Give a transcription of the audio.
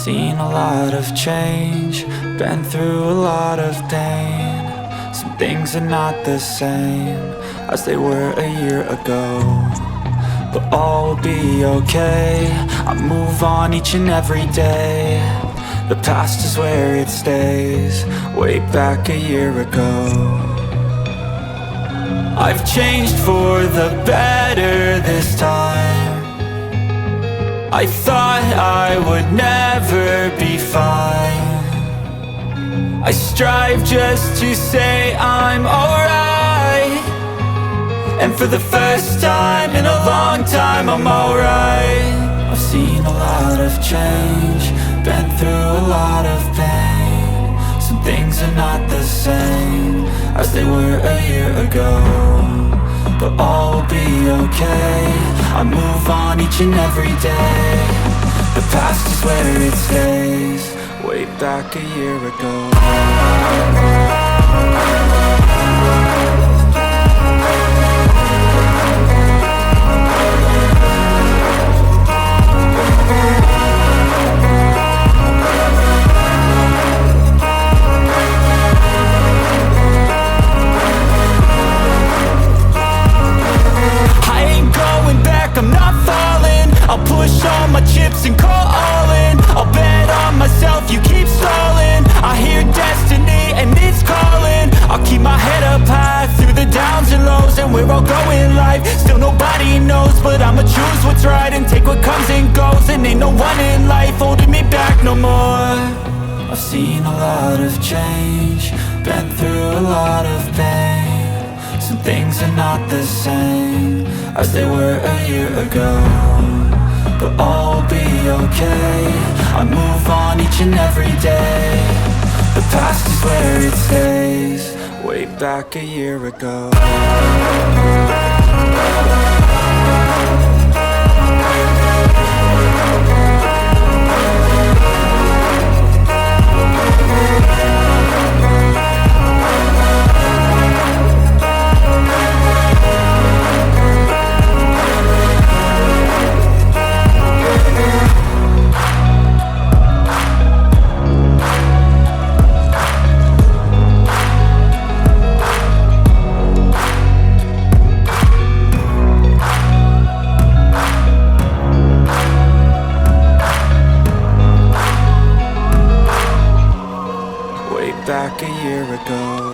seen a lot of change, been through a lot of pain. Some things are not the same as they were a year ago, but all will be okay. I move on each and every day. The past is where it stays, way back a year ago. I've changed for the better this time. I thought I would never be fine. I strive just to say I'm alright, and for the first time in a long time I'm alright. I've seen a lot of change, been through a lot of pain. Some things are not the same as they were a year ago, but all will be okay. I move on each and every day. The past is where it stays, way back a year ago. I'm not falling, I'll push all my chips and call all in. I'll bet on myself, you keep stalling. I hear destiny and it's calling. I'll keep my head up high through the downs and lows, and where I'll go in life, still nobody knows. But I'ma choose what's right and take what comes and goes, and ain't no one in life holding me back no more. I've seen a lot of change, been through a lot of pain. Some things are not the same as they were a year ago, but all will be okay. I move on each and every day. The past is where it stays, way back a year ago. Back a year ago.